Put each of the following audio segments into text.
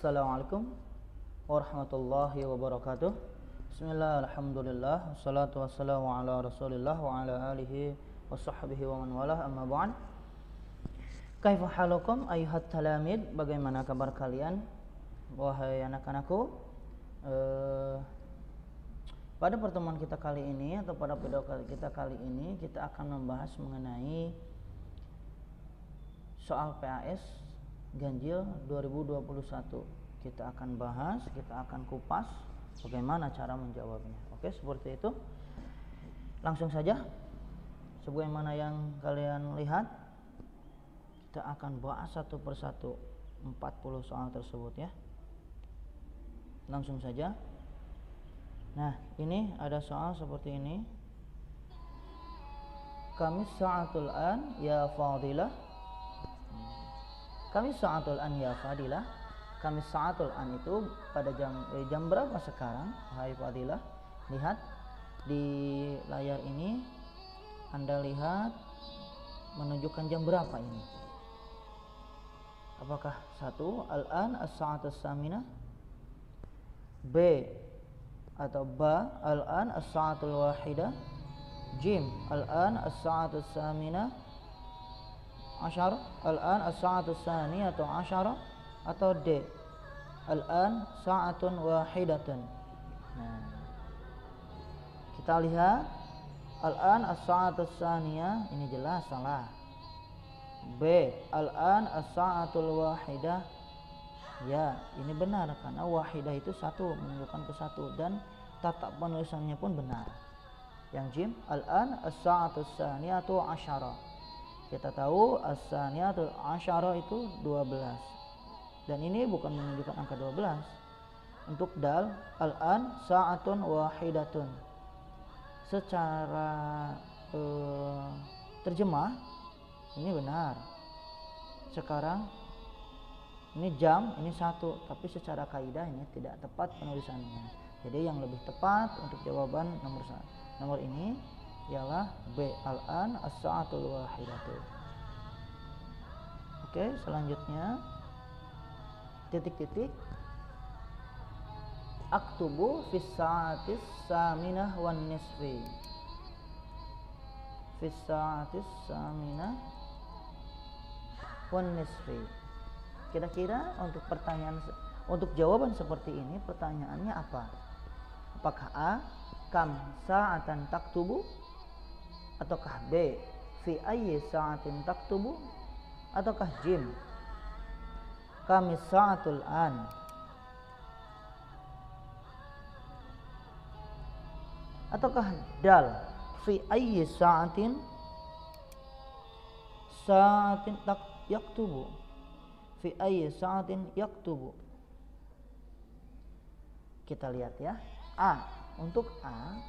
Assalamualaikum warahmatullahi wabarakatuh. Bismillah, alhamdulillah, wassalatu wassalamu ala rasulillah wa ala alihi wa sahbihi wa man walah, amma ba'd. Kaifa halukum ayuhat talamid, bagaimana kabar kalian wahai anak-anakku? Pada pertemuan kita kali ini atau pada video kita kali ini kita akan membahas mengenai soal PAS ganjil 2021. Kita akan bahas, kita akan kupas bagaimana cara menjawabnya. Oke, seperti itu. Langsung saja. Sebagaimana yang kalian lihat, kita akan bahas satu persatu 40 soal tersebut ya. Langsung saja. Nah, ini ada soal seperti ini. Kami sa'atul an ya fadilah. Kami sa'atul an ya fadilah. Kami sa'atul an itu pada jam berapa sekarang? Hai fadilah. Lihat di layar ini. Anda lihat menunjukkan jam berapa ini? Apakah satu al-an as-sa'atus saminah? B atau ba al-an as-sa'atul wahidah? Jim al-an as-sa'atus saminah Ashar, al-an as-sa'atu tsaniyatu asyara, atau D al-an sa'atun wahidatun. Nah, kita lihat al-an as-sa'atu tsaniyah, ini jelas salah. B al-an as-sa'atul wahidah, ya ini benar karena wahidah itu satu, menunjukkan ke satu, dan tata penulisannya pun benar. Yang jim al-an as-sa'atu tsaniyatu asyara. Kita tahu as-saniyatul asyara itu 12. Dan ini bukan menunjukkan angka 12. Untuk dal al-an sa'atun wahidatun. Secara terjemah ini benar. Sekarang ini jam, ini satu, tapi secara kaidah ini tidak tepat penulisannya. Jadi yang lebih tepat untuk jawaban nomor ini ialah B al-an as-sa'atul wahidatu. Oke, selanjutnya titik-titik aktubu fis sa'atis saminah wan nisfi. Fis sa'atis saminah wan nisfi. Kira-kira untuk jawaban seperti ini pertanyaannya apa? Apakah A kam sa'atan taktubu, ataukah B fi ayyi sa'atin taktubu, ataukah jim kami sa'atul an, ataukah dal fi ayyi sa'atin yaktubu, fi ayyi sa'atin yaktubu. Kita lihat ya. A, untuk A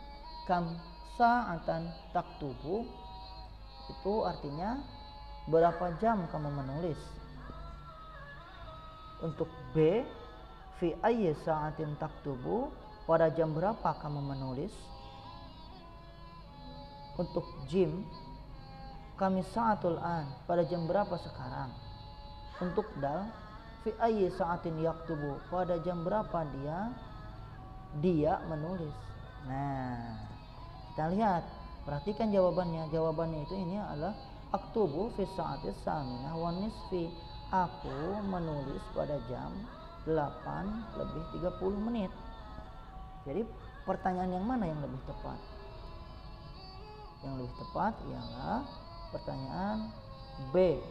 kam sa'atan taktubu itu artinya berapa jam kamu menulis. Untuk B fi ayyi sa'atin taktubu, pada jam berapa kamu menulis. Untuk jim kami sa'atul an, pada jam berapa sekarang. Untuk dal fi ayyi sa'atin yaktubu, pada jam berapa dia menulis. Nah, kita lihat, perhatikan jawabannya. Jawabannya itu ini adalah aktubu fi sa'atis saminah wan nisfi. Aku menulis pada jam 8:30. Jadi pertanyaan yang mana yang lebih tepat? Yang lebih tepat ialah pertanyaan B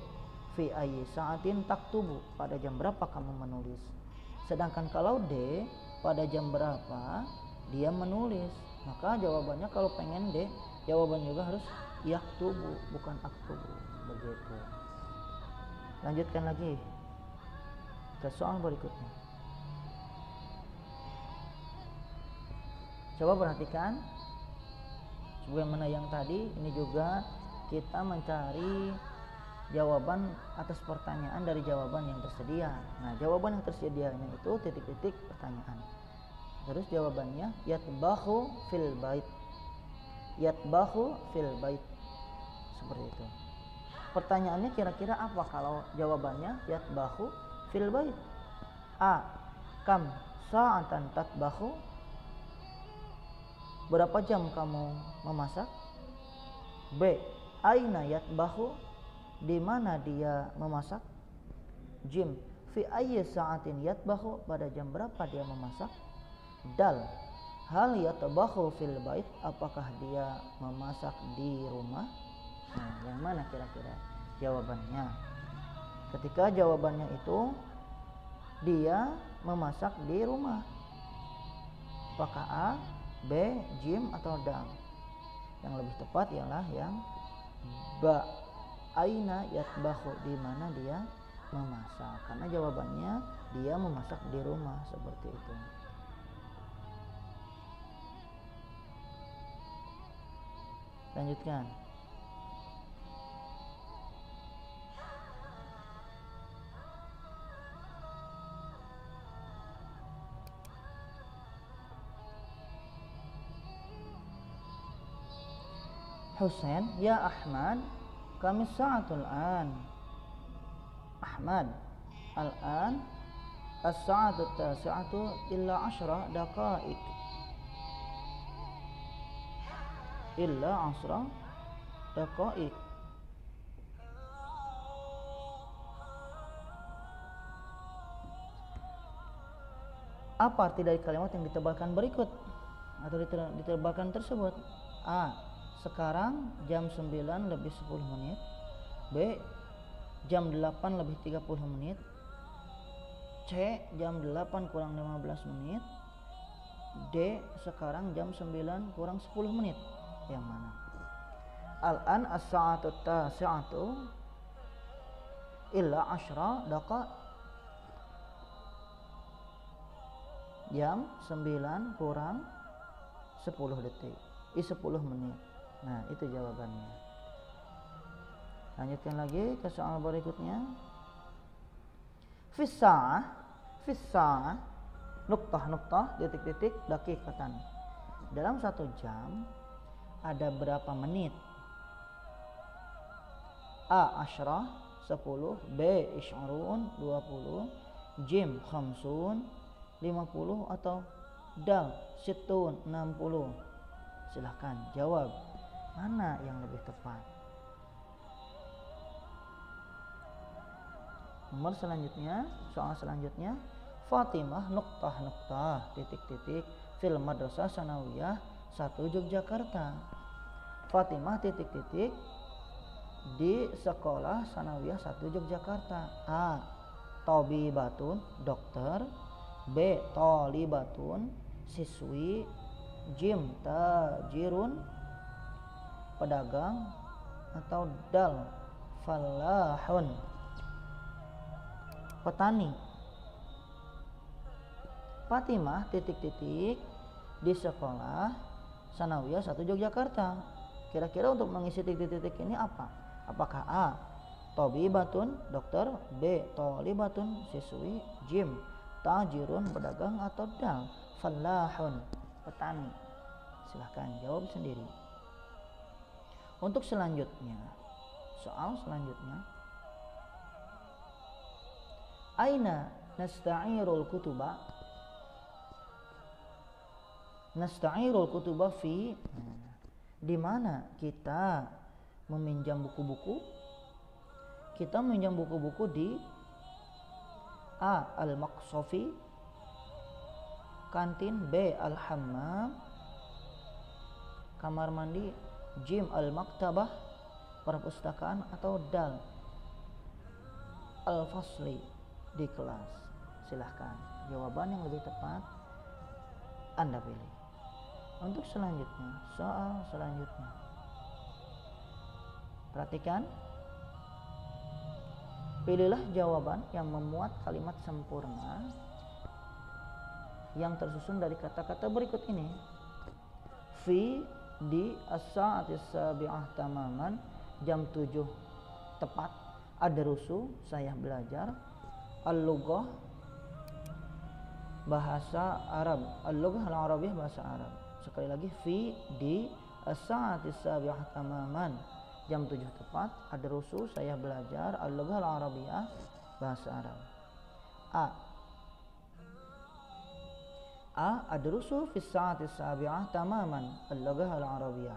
fi ayyi sa'atin taktubu, pada jam berapa kamu menulis. Sedangkan kalau D, pada jam berapa dia menulis, maka jawabannya kalau pengen D, jawabannya juga harus yaktubu, bukan aktubu. Begitu. Lanjutkan lagi ke soal berikutnya. Coba perhatikan sebagaimana yang tadi, ini juga kita mencari jawaban atas pertanyaan dari jawaban yang tersedia. Nah, jawaban yang tersedianya itu titik-titik pertanyaan. Terus jawabannya yatbahu fil bait. Yatbahu fil bait. Seperti itu. Pertanyaannya kira-kira apa kalau jawabannya yatbahu fil bait? A. Kam sa'atan tatbakhu, berapa jam kamu memasak? B. Aina yatbakhu, di mana dia memasak? Jim. Fi ayyi sa'atin yatbakhu, pada jam berapa dia memasak? Dal. Hal yatbakhu fil bait, apakah dia memasak di rumah? Nah, yang mana kira-kira jawabannya? Ketika jawabannya itu dia memasak di rumah, apakah A, B, Jim, atau Dal? Yang lebih tepat ialah yang Ba. Aina yatbakhu, di mana dia memasak, karena jawabannya dia memasak di rumah, seperti itu. Lanjutkan. Husain, ya Ahmad, kami sa'atul an. Ahmad, al-an as-sa'atu tasi'atu illa 10 daqa'iq. Illa 10 daqa'iq. Apa arti dari kalimat yang ditebalkan berikut atau ditebalkan tersebut? A. Sekarang jam 9 lebih 10 menit. B. Jam 8 lebih 30 menit. C. Jam 8 kurang 15 menit. D. Sekarang jam 9 kurang 10 menit. Yang mana? Al-an as-sa'atu tasi'atu illa 10 daqa'iq. Jam 9 kurang 10 detik. 10 menit. Nah, itu jawabannya. Lanjutkan lagi ke soal berikutnya. Fis-sa'ah nuktah titik-titik daqiqatan. Dalam 1 jam ada berapa menit? A. 10 10, B. 20 20, Jim 50 50, atau Dal 60 60. Silahkan jawab, mana yang lebih tepat? Nomor selanjutnya, soal selanjutnya, Fatimah nuktah titik-titik fil madrasah sanawiyah 1 Yogyakarta. Fatimah titik-titik di sekolah sanawiyah 1 Yogyakarta. A. Tabibatun, dokter. B. Talibatun, siswi. Jim tajirun, pedagang, atau Dal falahun, petani. Fatimah titik-titik di sekolah sanawiyah 1 Yogyakarta. Kira-kira untuk mengisi titik-titik ini apa? Apakah A. Tabibatun, dokter. B. Talibatun, siswi. Jim tajirun, pedagang, atau Dal falahun, petani. Silahkan jawab sendiri. Untuk selanjutnya, soal selanjutnya, aina nasta'irul kutuba? Nasta'irul kutuba fi, di mana kita meminjam buku-buku? Kita meminjam buku-buku di A. Al-Maqsafi, kantin. B. Al-Hammam, kamar mandi. Jim Al-Maktabah, perpustakaan, atau Dal Al-Fasli, di kelas. Silahkan jawaban yang lebih tepat Anda pilih. Untuk selanjutnya, soal selanjutnya, perhatikan. Pilihlah jawaban yang memuat kalimat sempurna yang tersusun dari kata-kata berikut ini. Fi, di, as-sa'atis sabi'ah tamaman, jam 7 tepat. Ad-darusu, saya belajar. Al-lughah, bahasa Arab. Al-lughah al-arabiyah, bahasa Arab. Sekali lagi, fi, di, as-sa'atis sabi'ah tamaman, jam 7 tepat. Ad-darusu, saya belajar. Al-lughah al-arabiyah, bahasa Arab. A. A. Adrusu fi sa'ati sabi'ah tamaman al-lughah al-arabiyyah.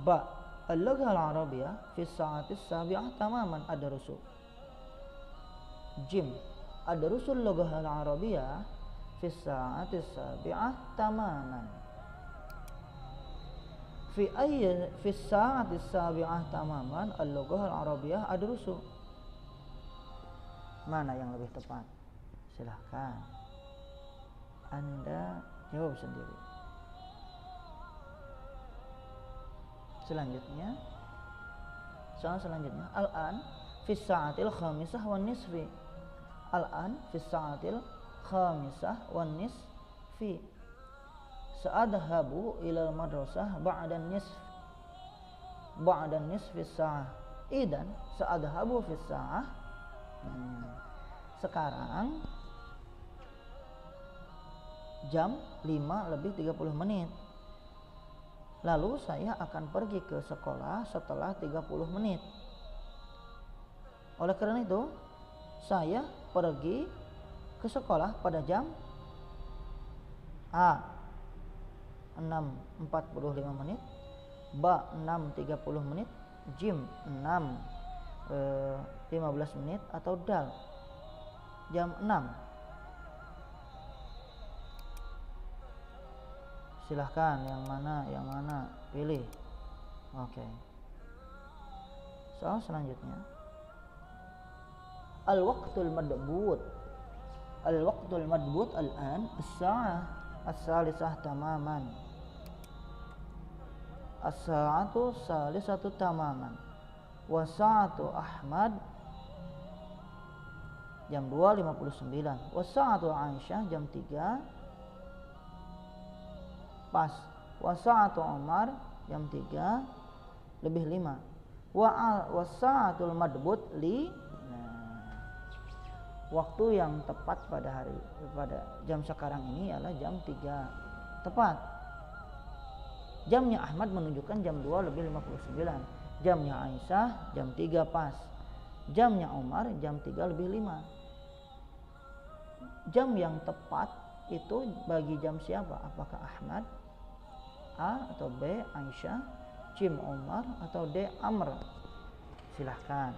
B. Al-lughah al-arabiyyah fi sa'ati sabi'ah tamaman adrusu. Jim. Adrusu al-lughah al-arabiyyah fi sa'ati sabi'ah tamaman. Fi sa'ati sabi'ah tamaman al-lughah al-arabiyyah adrusu. Mana yang lebih tepat? Silahkan Anda jawab sendiri. Selanjutnya, soal selanjutnya, al-an fi sa'atil khamisah wan nisfi. Al-an fi sa'atil khamisah wan nisfi. Sa'adhabu ila al-madrasah ba'da nisfi sa'ah. Idan sa'adhabu fi sa'ah. Sekarang jam 5:30. Lalu saya akan pergi ke sekolah setelah 30 menit. Oleh karena itu, saya pergi ke sekolah pada jam A 6:45 menit, B 6:30 menit, Jim 6:15 menit, atau Dal jam 6. Silahkan yang mana pilih. Oke. Soal selanjutnya, al-waqtul madbut al-an as-sa'ah as-salisah tamaman. As-sa'atu salisatu tamaman. Wa sa'atu Ahmad jam 2:59. Wa sa'atu Aisyah jam 3 pas. Wa sa'atu Umar jam 3:05. Wa sa'atul madbut li. Waktu yang tepat pada jam sekarang ini adalah jam 3 tepat. Jamnya Ahmad menunjukkan jam 2:59. Jamnya Aisyah jam 3 pas. Jamnya Umar jam 3:05. Jam yang tepat itu bagi jam siapa? Apakah Ahmad, A atau B Aisyah, C Umar, atau D Amr? Silahkan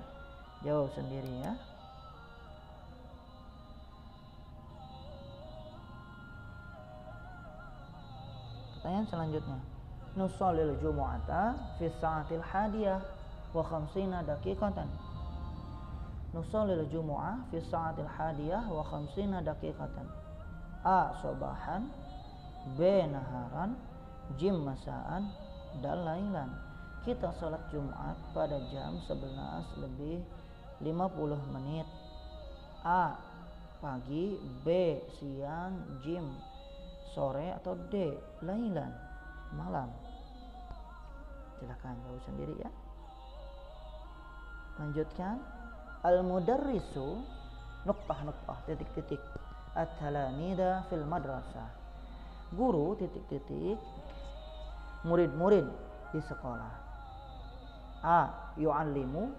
jawab sendiri ya. Pertanyaan selanjutnya, nusallil jumu'ata fi sa'atil hadiyah wa khamsina daqiqatan. Nusallil jumu'ah fi sa'atil hadiyah wa khamsina daqiqatan. A sobahan, B naharan, Jim masaan, dan lailan. Kita salat Jumat pada jam 11:50 menit. A pagi, B siang, Jim sore, atau D lailan malam. Silakan jawab sendiri ya. Lanjutkan, al-mudarrisu nuqtah titik-titik at-talanida fil madrasah. Guru titik-titik murid-murid di sekolah. A yu'allimu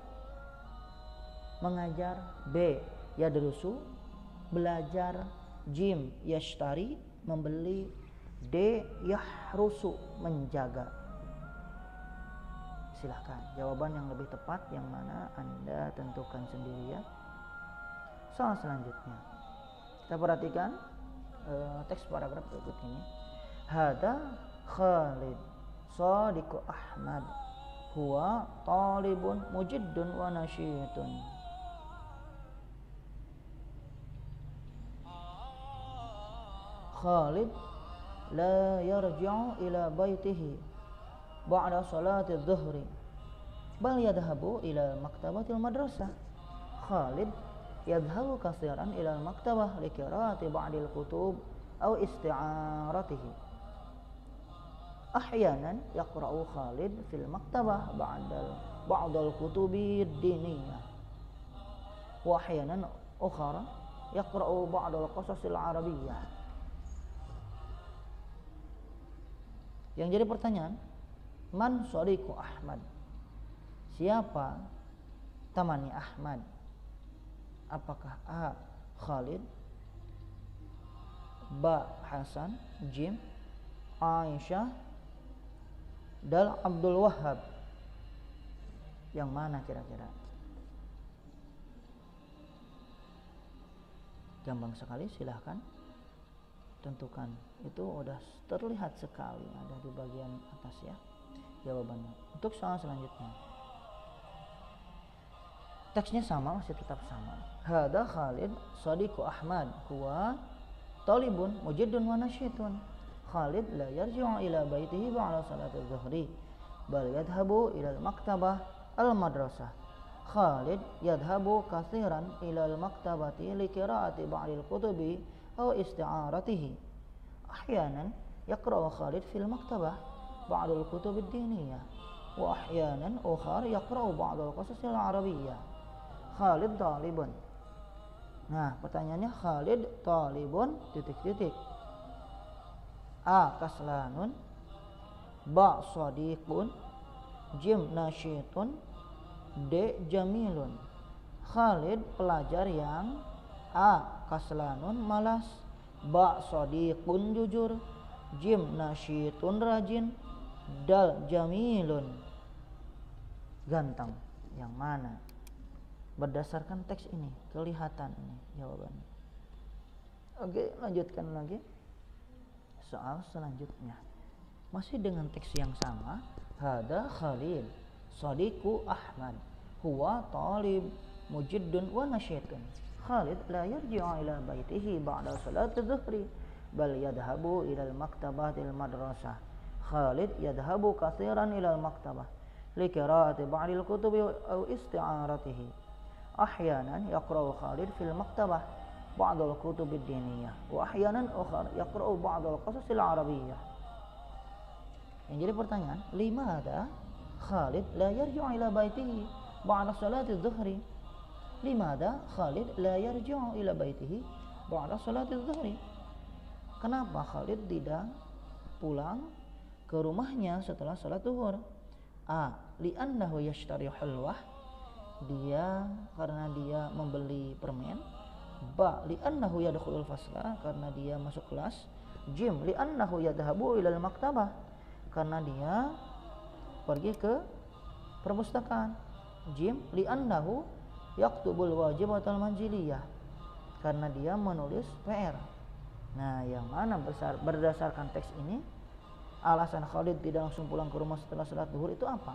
mengajar, B yadrusu belajar, Jim yashtari membeli, D yahrusu menjaga. Silahkan jawaban yang lebih tepat yang mana Anda tentukan sendiri ya. Soal selanjutnya, kita perhatikan teks paragraf berikut ini. Hada Khalid Sadiqu Ahmad huwa talibun mujiddun wa nasyitun. Khalid la yarji'u ila baitihi ba'da salati adh-dhuhri bal yadhhabu ila maktabatil madrasah. Khalid yadhhabu katsiran ila maktabah li qira'ati ba'dil kutub aw isti'aratihi. Ahyanan yaqra'u Khalid fil maktabah ba'dal kutubi ad-diniyah wa ahyanan ukhra yaqra'u ba'dal qasasil arabiyyah. Yang jadi pertanyaan, man sadiqu Ahmad? Siapa temannya Ahmad? Apakah A Khalid, ba Hasan, jim Aisyah, dal Abdul Wahhab. Yang mana kira-kira? Gampang sekali, silahkan tentukan. Itu udah terlihat sekali ada di bagian atas ya jawabannya. Untuk soal selanjutnya, teksnya sama, masih tetap sama. Hada Khalid sadiqu Ahmad huwa talibun mujiddun wa nasyitun. Khalid la yarji'u ila baitihi ba'da salati adh-dhuhri bal yadhhabu ila al-maktabah al-madrasah. Khalid yadhhabu katsiran ila al-maktabati li qira'ati ba'dil kutubi aw isti'aratihi. Ahyanan yaqra'u Khalid fil maktabah ba'dal kutub ad-diniyah wa ahyanan ukhar yaqra'u ba'dal qasas al-arabiyyah. Khalid talibun. Nah, pertanyaannya Khalid talibun titik-titik. A. Kaslanun, ba sadiqun, jim nasyitun, D. jamilun. Khalid pelajar yang A. kaslanun malas, ba sadiqun jujur, jim nasyitun rajin, dal jamilun ganteng. Yang mana? Berdasarkan teks ini kelihatan ini jawabannya. Oke, lanjutkan lagi. Soal selanjutnya masih dengan teks yang sama. Hada Khalid sadiqu Ahmad huwa talib mujiddun wa nasyitun. Khalid la yarji'u ila baitihi ba'da salati adh-dhuhri bal yadhhabu ila al-maktabati al-madrasah. Khalid yadhhabu katsiran ila al-maktabah li qira'ati ba'dil kutubi aw isti'aratihi. Ahyanan yaqra'u Khalid fil maktabah ba'dal kutub ad-diniyah wa ahyanan ukhar yaqra'u ba'dal qasas al-arabiyyah. Yang jadi pertanyaan, limadha Khalid la yarji'u ila baitihi ba'da salati adh-dhuhri? Limadha Khalid la yarji'u ila baitihi ba'da salati adh-dhuhri? Kenapa Khalid tidak pulang ke rumahnya setelah salat zuhur? A. Li'annahu yashtari hulwah, karena dia membeli permen. Ba. Li'annahu yadkhulul fasla, karena dia masuk kelas. Jim. Li'annahu yadhabu ilal maktabah, karena dia pergi ke perpustakaan. Jim. Li'annahu yaktubul wajibatal manziliyah, karena dia menulis PR. Nah, yang mana berdasarkan teks ini alasan Khalid tidak langsung pulang ke rumah setelah salat zuhur itu apa?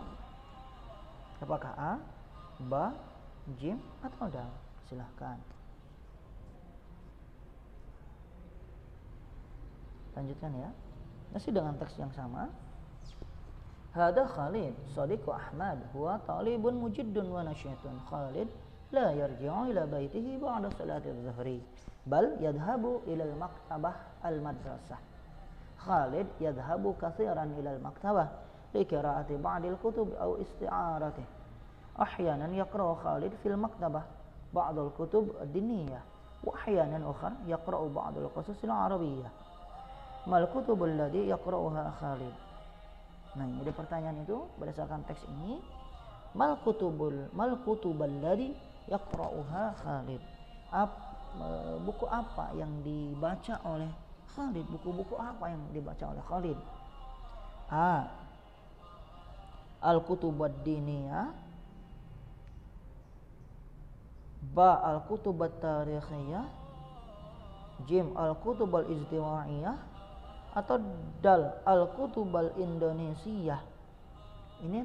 Apakah A, ba, jim, atau dal? Silahkan. Lanjutkan ya. Masih dengan teks yang sama. Hada Khalid sadiqu Ahmad huwa talibun mujiddun wa nasyitun. Khalid la yarji'u ila baitihi ba'da salati adh-dhuhri bal yadhhabu ila al-maktabah al-madrasah. Khalid yadhhabu katsiran ila al-maktabah li qira'ati ba'dil kutub aw isti'aratihi. Ahyanan yaqra'u Khalid fil maktabah ba'dal kutub ad-diniyah wa ahyanan ukhra yaqra'u ba'dal qasas al-arabiyyah. Mal kutubul ladzi yaqra'uha Khalid? Nah, jadi pertanyaan itu berdasarkan teks ini, mal kutubul ladzi yaqra'uha Khalid? Buku apa yang dibaca oleh Khalid? Buku-buku apa yang dibaca oleh Khalid? A. Al-kutub ad-diniyah, ba al-kutub at-tarikhiyah, jim al-kutub al-ijtimaiyah, atau dal al-kutub al-indonesiyah. Ini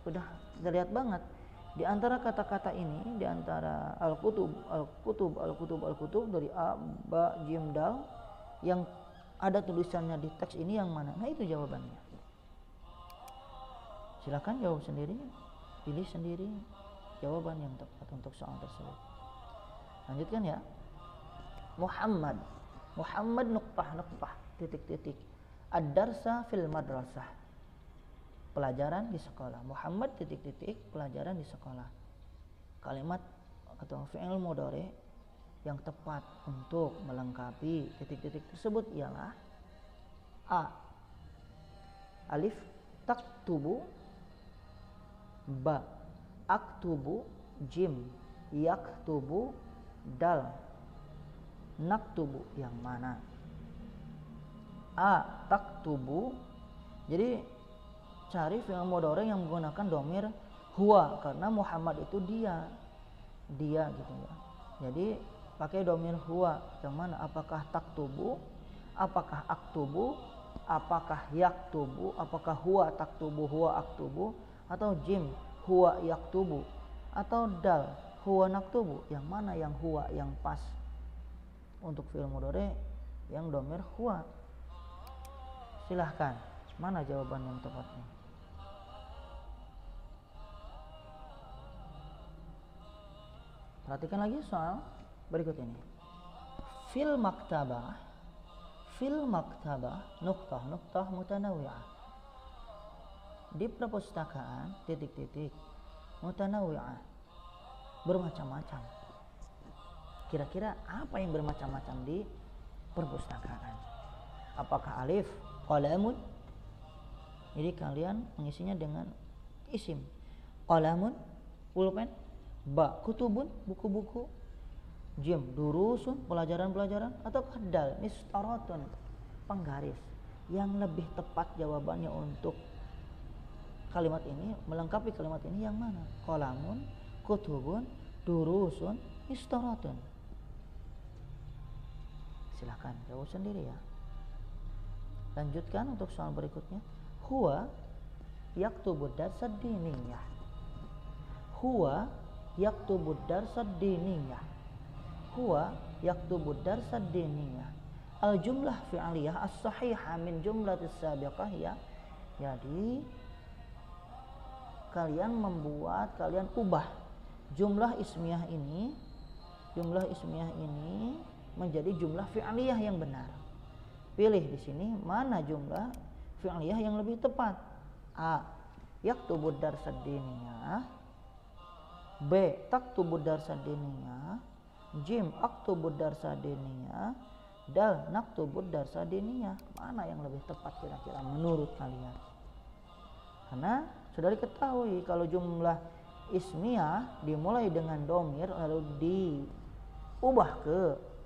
sudah terlihat banget di antara kata-kata ini, di antara al-kutub dari A, ba, jim, dal yang ada tulisannya di teks ini yang mana? Nah, itu jawabannya. Silakan jawab sendiri, pilih sendiri jawaban yang tepat untuk soal tersebut. Lanjutkan ya. Muhammad nuqtah titik-titik ad-darsa fil madrasah, pelajaran di sekolah. Muhammad titik-titik pelajaran di sekolah. Kalimat atau fi'il mudhari yang tepat untuk melengkapi titik-titik tersebut ialah A. Alif taktubu, ba aktubu, jim yaktubu, dal naktubu yang mana? A. taktubu. Jadi cari fi'il mudhari yang menggunakan domir huwa, karena Muhammad itu dia gitu ya. Jadi pakai domir huwa yang mana? Apakah taktubu, apakah aktubu, apakah yaktubu, apakah huwa taktubu, huwa aktubu, atau jim huwa yaktubu, atau dal huwa naktubu. Yang mana yang huwa yang pas untuk fi'il mudhari yang domir huwa? Silahkan, mana jawaban yang tepatnya? Perhatikan lagi soal berikut ini. Fil maktabah nuktah mutanawwi'ah. Di perpustakaan titik-titik mutanawwi'ah, bermacam-macam. Kira-kira apa yang bermacam-macam di perpustakaan? Apakah alif qalamun? Jadi kalian mengisinya dengan isim. Qalamun, pulpen. Ba, kutubun, buku-buku. Jim, durusun, pelajaran-pelajaran. Atau dal, mistaratun, penggaris. Yang lebih tepat jawabannya untuk kalimat ini, melengkapi kalimat ini yang mana? Qalamun, kutubun, durusun, mistaratun. Silahkan jawab sendiri ya. Lanjutkan untuk soal berikutnya. Huwa yaktubu darsad diniyah. Huwa yaktubu darsad diniyah. Huwa yaktubu darsad diniyah. Al jumlah fi'aliyah as-sahihah min jumlatis sabiqah ya. Jadi kalian ubah jumlah ismiyah ini menjadi jumlah fi'aliyah yang benar. Pilih di sini mana jumlah fi'liyah yang lebih tepat. A. Yaktubu darsad diniyah. B. Taktubu darsad diniyah. Jim. Aktubu darsad diniyah. Dal. Naktubu darsad diniyah. Mana yang lebih tepat kira-kira menurut kalian? Karena sudah diketahui kalau jumlah ismiyah dimulai dengan domir lalu diubah ke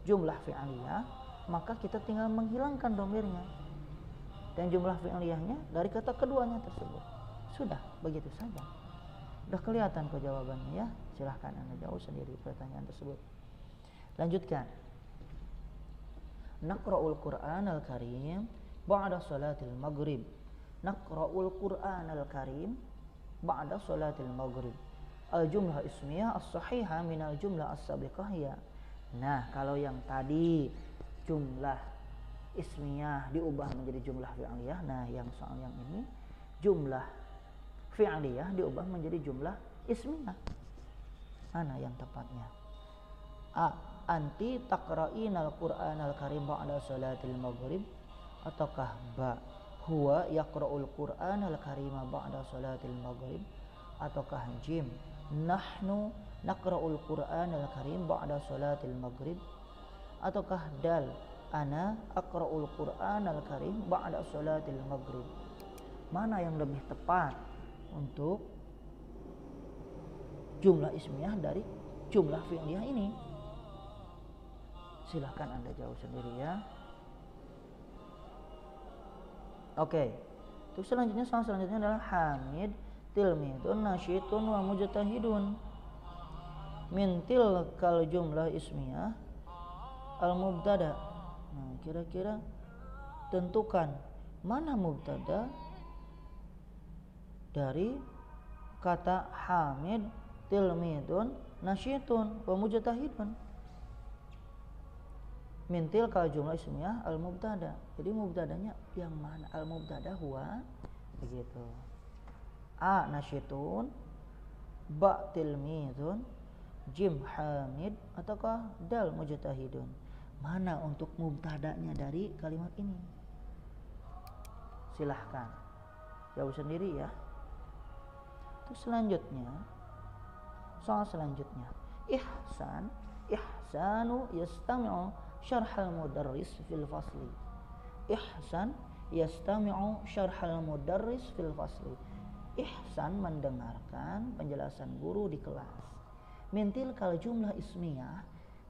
jumlah fi'liyah, maka kita tinggal menghilangkan domirnya dan jumlah fi'liyahnya dari kata keduanya tersebut. Sudah, begitu saja. Sudah kelihatan kok jawabannya ya. Silahkan Anda jawab sendiri pertanyaan tersebut. Lanjutkan. Naqra'ul Qur'anal Karim ba'da salatil maghrib. Naqra'ul Qur'anal Karim ba'da salatil maghrib. Al-jumlah ismiyah as-sahihah minal jumlah as-sabiqah ya. Nah, kalau yang tadi jumlah ismiyah diubah menjadi jumlah fi'liyah. Nah, yang soal yang ini jumlah fi'liyah diubah menjadi jumlah ismiyah. Mana yang tepatnya? A. Anti taqra'inal Qur'anal Karim ba'da salatil maghrib. Ataukah ba. Huwa yaqra'ul Qur'anal Karim ba'da salatil maghrib. Ataukah jim. Nahnu naqra'ul Qur'anal Karim ba'da salatil maghrib. Ataukah dal. Ana aqra'ul Qur'anal Karim ba'da salatil maghrib. Mana yang lebih tepat untuk jumlah ismiyah dari jumlah fi'liyah ini? Silahkan Anda jawab sendiri ya. Oke. Untuk soal selanjutnya adalah Hamid tilmidun nasyitun wa mujtahidun. Min tilkal jumlah ismiyah al-mubtada. Nah, kira-kira tentukan mana mubtada dari kata Hamid tilmidun nasyitun wa mujtahidun. Min tilkal jumlah ismiyah al-mubtada. Jadi mubtadanya yang mana? Al-mubtada huwa begitu. A. Nasyitun, ba. Tilmidun, jim. Hamid, ataukah dal. Mujtahidun. Mana untuk mubtadanya dari kalimat ini? Silahkan jawab sendiri ya. Terus selanjutnya, soal selanjutnya, ihsanu yastami'u syarhal mudarris fil fasli. Ihsan yastami'u syarhal mudarris fil fasli. Ihsan mendengarkan penjelasan guru di kelas. Min tilkal jumlah ismiyah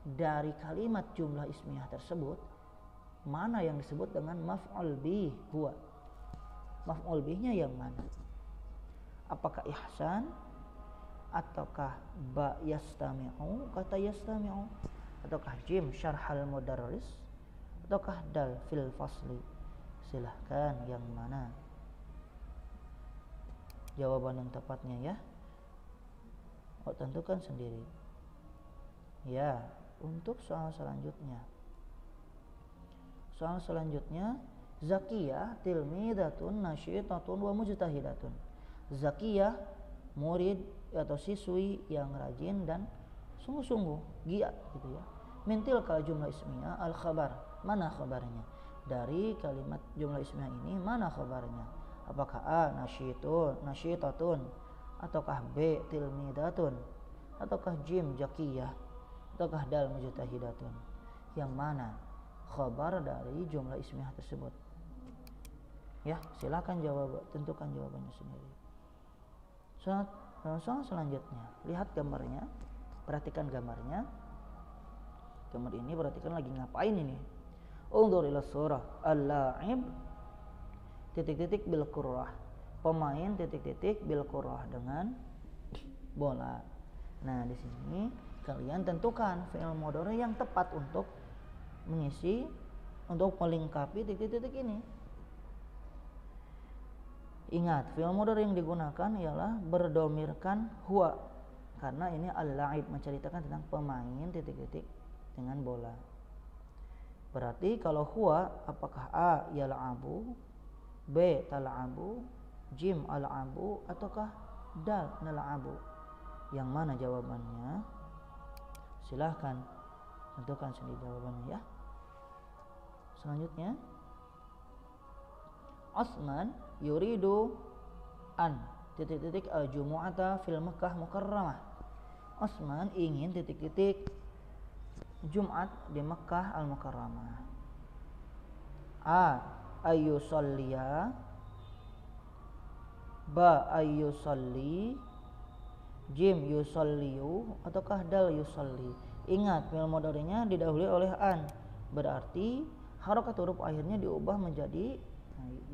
dari kalimat jumlah ismiyah tersebut mana yang disebut dengan maf'ul bih huwa. Maf'ul bihnya yang mana? Apakah ihsan ataukah ba yastami'u, kata yastami'u, ataukah jim syarhal mudarris, ataukah dal fil fasli? Silahkan yang mana jawaban yang tepatnya ya. Tentukan sendiri. Ya, untuk soal selanjutnya. Soal selanjutnya, Zakiyah tilmidatun nasyitatun wa mujtahidatun. Zakiyah murid atau siswi yang rajin dan sungguh-sungguh giat gitu ya. Mintil kal jumlah ismiyah al khabar. Mana khabarnya? Dari kalimat jumlah ismiyah ini mana khabarnya? Apakah A nasyitatun, ataukah B tilmidatun, ataukah jim zakiyah, ataukah dal mujtahidatun? Yang mana khabar dari jumlah ismiyah tersebut? Ya, silakan jawab, tentukan jawabannya sendiri. Soal selanjutnya, lihat gambarnya, perhatikan gambarnya. Gambar ini perhatikan lagi ngapain ini. Unzur ila surah al-la'ib titik-titik bil qurrah. Pemain titik-titik bil qurrah dengan bola. Nah, di sini kalian tentukan fi'il mudhari yang tepat untuk mengisi, untuk melengkapi titik-titik ini. Ingat, fi'il mudhari yang digunakan ialah berdomirkan huwa, karena ini al-la'ib menceritakan tentang pemain titik-titik dengan bola. Berarti kalau huwa, apakah A yal'abu, B tal'abu, jim al'abu, ataukah dal nal'abu? Yang mana jawabannya? Silahkan tentukan sendiri jawabannya ya. Selanjutnya, Osman yuridu an titik-titik al-jumu'ata fil Makkah Mukarramah. Osman ingin titik-titik Jumat di Makkah Al-Mukarramah. A ayyusalliya, ba ayyusalli, jim yusalliyu, ataukah dal yusalli? Ingat, fi'il mudhari'nya didahului oleh an, berarti harokat huruf akhirnya diubah menjadi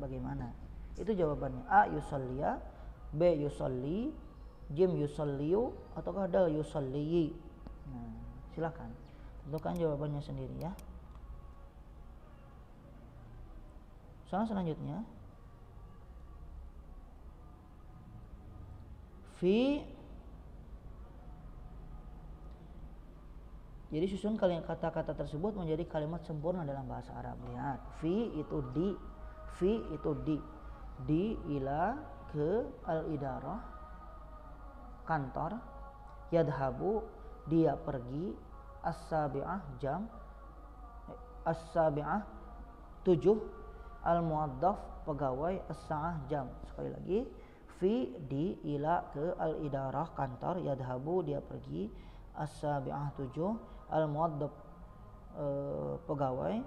bagaimana? Itu jawabannya. A yusalliya, B yusalli, jim yusalliyu, ataukah dal yusalliyi? Nah, silakan tentukan jawabannya sendiri ya. Soal selanjutnya, fi. Jadi susun kata-kata tersebut menjadi kalimat sempurna dalam bahasa Arab. Lihat, fi itu di, fi itu di ila ke al-idarah kantor, yadhabu dia pergi, as-sabi'ah jam, as-sabi'ah 7, al-muwaddaf pegawai, as-sa'ah jam. Sekali lagi, fi di ila ke al-idarah kantor, yadhabu dia pergi, as-sabi'ah 7, al-muwaddaf pegawai,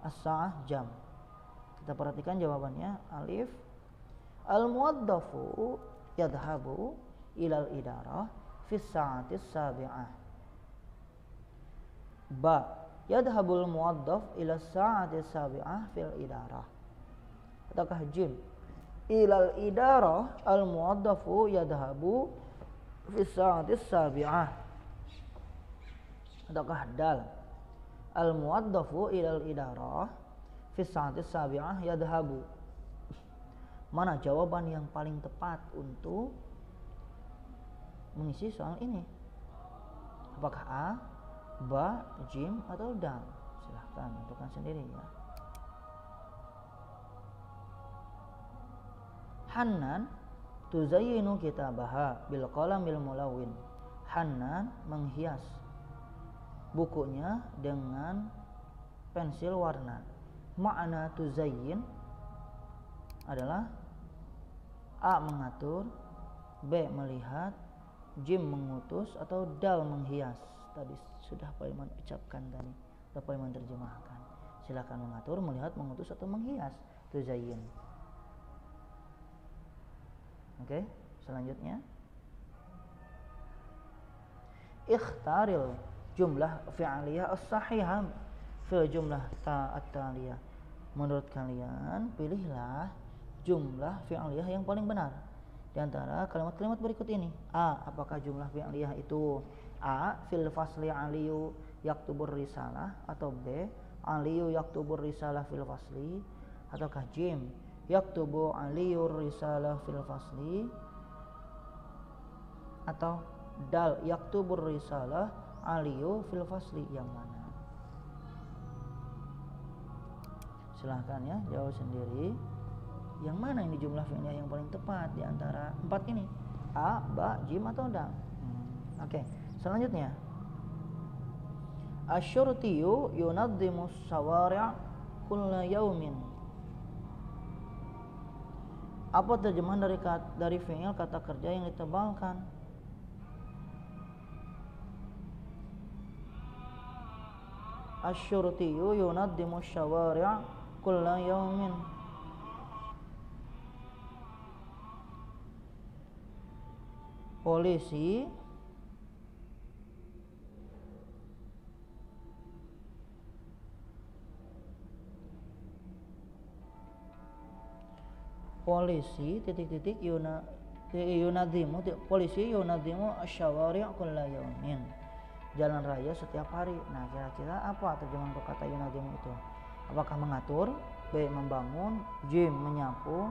as-sa'ah jam. Kita perhatikan jawabannya. Alif, al-muwaddafu yadhabu ilal idarah fi sa'atis sabi'ah. Ba yadhabul muwaddaf ila sa'atis sabi'ah fil idarah. Ataukah jim, ilal idarah al muwaddafu yadhabu fi sa'atis sabi'ah. Ataukah dal, al muwaddafu ilal idarah fi sa'atis sabi'ah yadhabu. Mana jawaban yang paling tepat untuk mengisi soal ini? Apakah A, ba, jim, atau dal? Silahkan tentukan sendiri ya. Hannan tuzayyinu kitabaha bil qalamil mulawin. Hannan menghias bukunya dengan pensil warna. Makna tuzayyin adalah A mengatur, B melihat, jim mengutus, atau dal menghias. Tadi sudah Pak Iman ucapkan tadi, atau Pak Iman terjemahkan. Silakan mengatur, melihat, mengutus, atau menghias. Tuzayyin. Oke, selanjutnya. Ikhtaril jumlah fi'liyah as-sahihah fil jumlah at-taliyah. Menurut kalian, pilihlah jumlah fi'liyah yang paling benar di antara kalimat-kalimat berikut ini. A. Apakah jumlah fi'liyah itu A. Fil fasli aliyu yaktubur risalah, atau B. Aliyu yaktubur risalah fil fasli, ataukah Jim yaktubu aliyur risalah fil fasli, atau Dal yaktubur risalah aliyu fil fasli. Yang mana? Silahkan ya jawab sendiri. Yang mana ini jumlah fi'liyah yang paling tepat di antara 4 ini? A, Ba, Jim, atau Dal? Oke. Selanjutnya, asyurtiyu yunaddimus sawari' kulla yaumin. Apa terjemahan dari fi'il kata kerja yang ditebalkan? Asyurtiyu yunaddimus sawari' kulla yaumin. Polisi yunadimu asyawari' kulla yaumin. Jalan raya setiap hari. Nah, kira-kira apa terjemahan untuk kata yunadimu itu? Apakah mengatur, B. membangun, J. menyapu,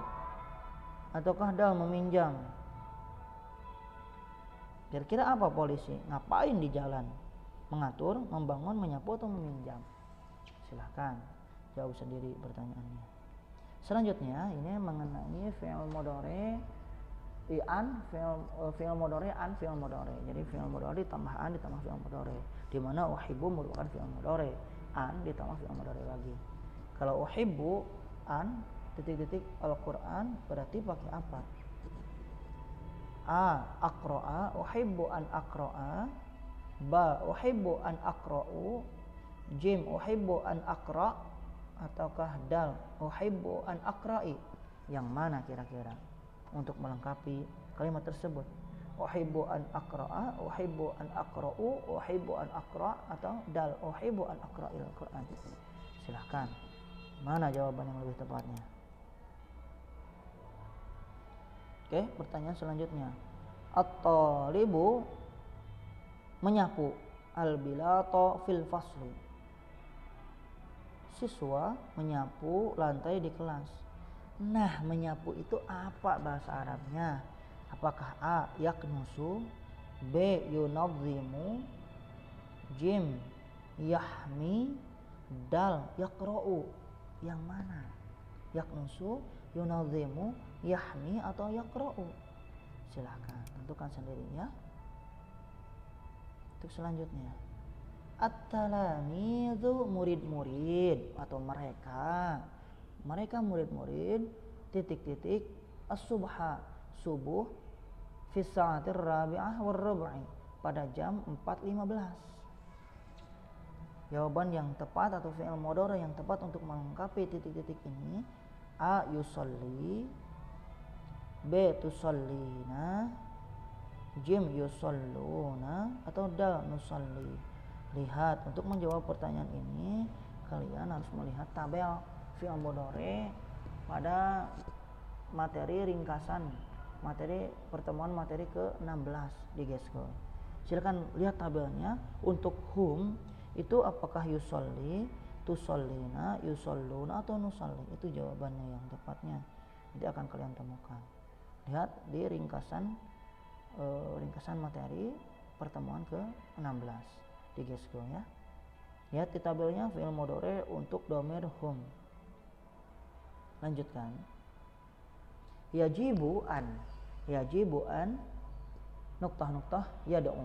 ataukah Dal meminjam? Kira-kira apa polisi? Ngapain di jalan? Mengatur, membangun, menyapu, atau meminjam? Silahkan jawab sendiri pertanyaannya. Selanjutnya ini mengenai fi'il mudhari fi'il mudhari an fi'il mudhari. Jadi fi'il mudhari ditambah an ditambah fi'il mudhari, di mana uhibbu merupakan fi'il mudhari, an ditambah fi'il mudhari lagi. Kalau uhibbu an titik-titik Al-Qur'an berarti pakai apa? A. Aqra'a, uhibbu an aqra'a. Ba. Uhibbu an aqra'u. Jim. Uhibbu an aqra'. Ataukah Dal. Uhibbu an aqra'i. Yang mana kira-kira untuk melengkapi kalimat tersebut? Uhibbu an aqra'a, uhibbu an aqra'u, uhibbu an aqra', atau Dal. Uhibbu an aqra'il Qur'an. Silahkan. Mana jawaban yang lebih tepatnya? Oke, pertanyaan selanjutnya. At-talibu menyapu al-bilata fil fasli. Siswa menyapu lantai di kelas. Nah, menyapu itu apa bahasa Arabnya? Apakah A. yaknusu, B. yunazzimu, Jim. yahmi, Dal. yaqra'u. Yang mana? Yaknusu, yunazzimu, yahmi, atau yaqra'u? Silahkan tentukan sendiri ya. Untuk selanjutnya, at-talamidzu murid-murid atau mereka murid-murid titik-titik as-subha subuh fi sa'atir rabi'ah war rub'i pada jam 4.15. Jawaban yang tepat atau fi'il mudhari yang tepat untuk melengkapi titik-titik ini: A. yusolli, B. tusallina, Jim. yusalluna, atau Dal. nusalli. Lihat, untuk menjawab pertanyaan ini kalian harus melihat tabel fi'il mudhari pada materi ringkasan pertemuan materi ke-16 di Gesco. Silakan lihat tabelnya. Untuk hum itu apakah yusolli, tusallina, yusalluna, atau nusalli? Itu jawabannya yang tepatnya. Nanti akan kalian temukan. Lihat di ringkasan materi pertemuan ke-16 di Gesco ya. Lihat di tabelnya fi'il mudhari untuk dhamir hum. Lanjutkan. Yajibu an nuktah yad'u,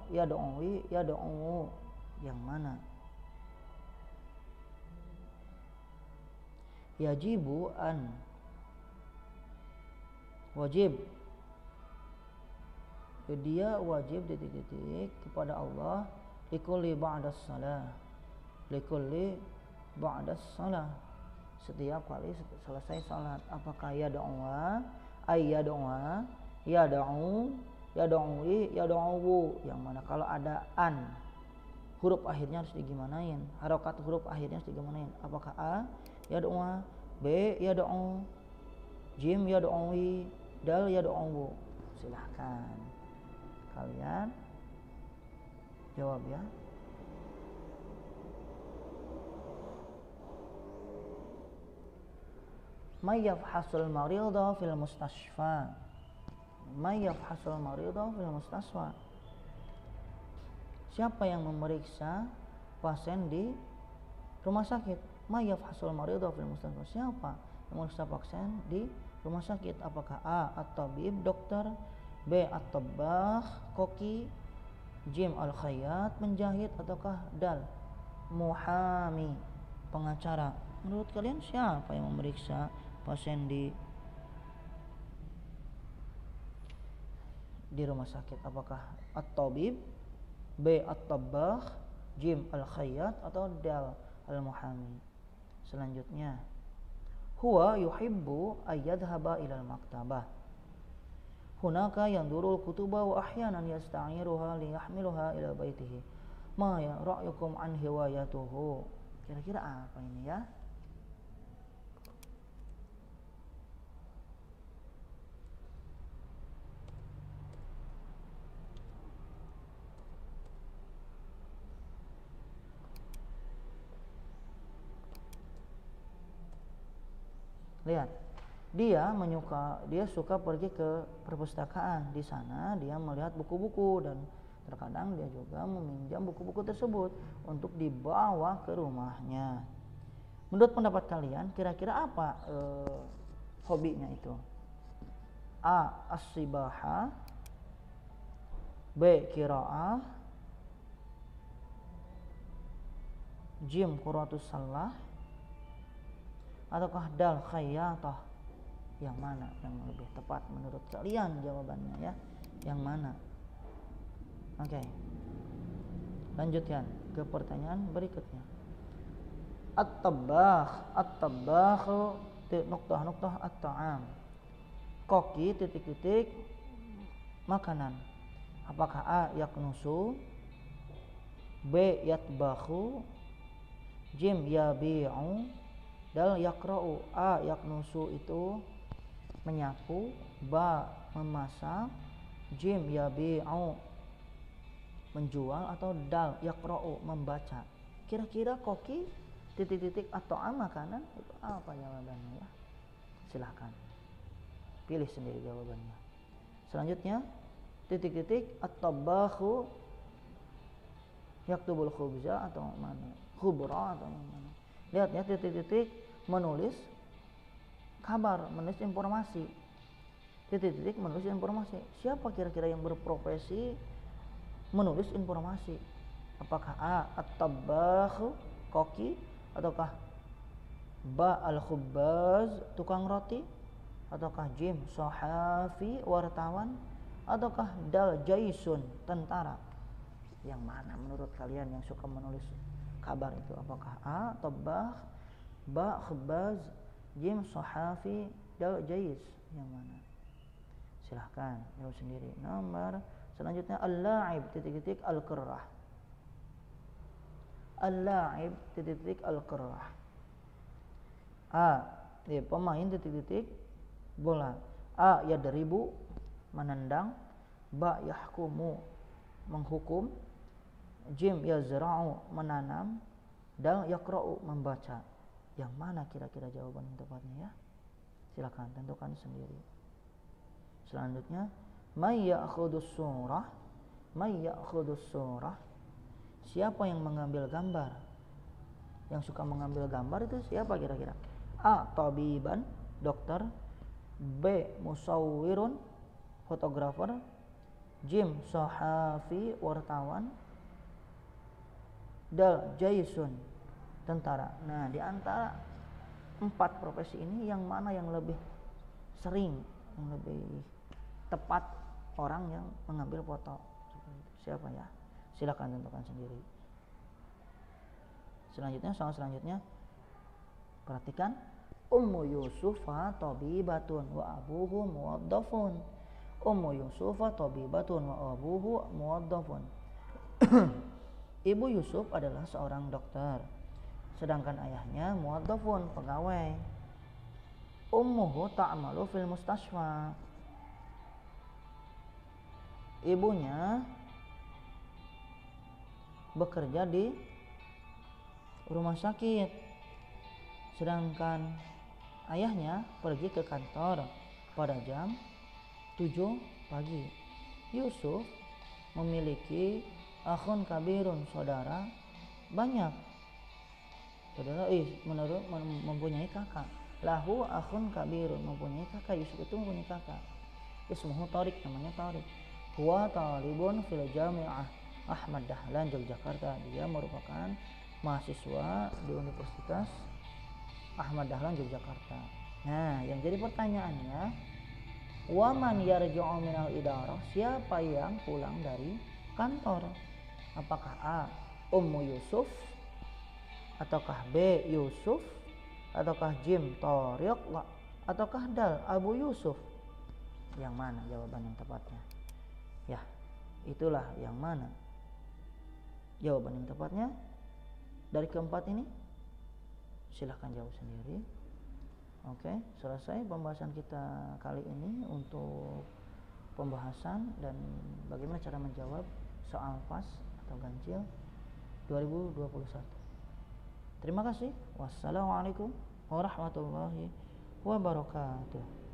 yad'uwi, yad'u. Yang mana? Yajibu an wajib, dia wajib titik-titik kepada Allah likulli ba'das salah, setiap kali selesai salat. Apakah yad'u, yad'u, yad'uwi, yad'uwu. Yang mana kalau ada an, huruf akhirnya harus digimanain? Harokat huruf akhirnya harus digimanain? Apakah A, yad'uwa, B, yad'u, jim, yad'uwi, dal, yad'uwu? Silahkan kalian jawab ya. May yafhasul maridha fil mustashfa. May yafhasul maridha fil mustashfa. Siapa yang memeriksa pasien di rumah sakit? May yafhasul maridha fil mustashfa. Siapa yang memeriksa pasien di rumah sakit? Apakah A, at-tabib, dokter, B, at-tabbakh, koki, jim, al-khayyat, penjahit, ataukah dal, muhami, pengacara? Menurut kalian siapa yang memeriksa pasien di rumah sakit? Apakah at-tabib, B, at-tabbakh, jim, al-khayyat, atau dal, al-muhami? Selanjutnya, huwa yuhibbu ayyadhaba ilal maktabah. Hunaka yandurul kutuba wa ahyanan yasta'iruha liyahmiluha ila baitihi. Ma ya ra'yukum an hiwayatuhu. Kira-kira apa ini ya? Lihat, dia suka pergi ke perpustakaan. Di sana dia melihat buku-buku dan terkadang dia juga meminjam buku-buku tersebut untuk dibawa ke rumahnya. Menurut pendapat kalian, kira-kira apa hobinya itu? A, as-sibaha, B, qiraah, jim, quratus salah, ataukah dal, khayyatah? Yang mana yang lebih tepat menurut kalian jawabannya ya? Yang mana? Oke. Lanjutkan ke pertanyaan berikutnya. At-tabbakh, at-tabbakh nuqtah at-ta'am. Koki titik-titik makanan. Apakah A, yaknusu, B, yatbakhu, jim, yabi'u, dal, yakra'u. A, yaknusu itu menyapu, ba, memasak, jim, yabi'u, menjual, atau dal, yakra'u, membaca. Kira-kira koki titik-titik atau makanan itu apa jawabannya ya? Silahkan pilih sendiri jawabannya. Selanjutnya, titik-titik at-tabbakhu yaktubul khubza atau mana? Khubra atau mana? Lihat ya, titik-titik menulis kabar, menulis informasi. Titik-titik menulis informasi. Siapa kira-kira yang berprofesi menulis informasi? Apakah A, at-tabbakh, koki, ataukah Ba, al-khubbaz, tukang roti, ataukah jim, sahafi, wartawan, ataukah dal, jaisun, tentara? Yang mana menurut kalian yang suka menulis kabar itu? Apakah A, tabbakh, Ba, khubbaz, jim, sahafi, dal, jais? Yang mana? Silahkan jawab sendiri. Nomor selanjutnya, al-la'ib titik-titik al-qirrah. Al-la'ib titik-titik al-qirrah. A, pemain titik-titik bola. A, yadribu, menendang. Ba, yahkumu, menghukum. Jim, yazra'u, menanam. Dal, yaqra'u, membaca. Yang mana kira-kira jawaban yang tepatnya ya? Silakan tentukan sendiri. Selanjutnya, may ya'khudus surah. May ya'khudus surah. Siapa yang mengambil gambar? Yang suka mengambil gambar itu siapa kira-kira? A, tabiban, dokter. B, musawwirun, fotografer. Jim, sahafi, wartawan. Dal, jaisun, tentara. Nah, di antara 4 profesi ini yang mana yang lebih sering, yang lebih tepat orang yang mengambil foto? Siapa ya? Silakan tentukan sendiri. Selanjutnya, soal selanjutnya, perhatikan. Ummu Yusufa tabibatun wa abuhu muwaddafun. Ummu Yusufa tabibatun wa abuhu muwaddafun. Ibu Yusuf adalah seorang dokter, sedangkan ayahnya muwaddafun, pegawai. Ummuhu ta'malu fil mustashfa. Ibunya bekerja di rumah sakit, sedangkan ayahnya pergi ke kantor pada jam 7 pagi. Yusuf memiliki akhun kabirun, saudara banyak. Saudara mempunyai kakak. Lahu akhun kabirun, mempunyai kakak. Yusuf itu mempunyai kakak. Ismuhu Tariq, namanya Tariq. Huwa talibun fil jami'ah Ahmad Dahlan Yogyakarta. Dia merupakan mahasiswa di Universitas Ahmad Dahlan Yogyakarta. Nah, yang jadi pertanyaannya, waman yarji'u minal idarah, siapa yang pulang dari kantor? Apakah A. Ummu Yusuf, ataukah B. Yusuf, ataukah Jim Tariq, ataukah Dal Abu Yusuf? Yang mana jawaban yang tepatnya? Ya, itulah yang mana jawaban yang tepatnya dari keempat ini. Silahkan jawab sendiri. Oke, selesai pembahasan kita kali ini untuk pembahasan dan bagaimana cara menjawab soal pas atau ganjil 2021. Terima kasih. Wassalamualaikum warahmatullahi wabarakatuh.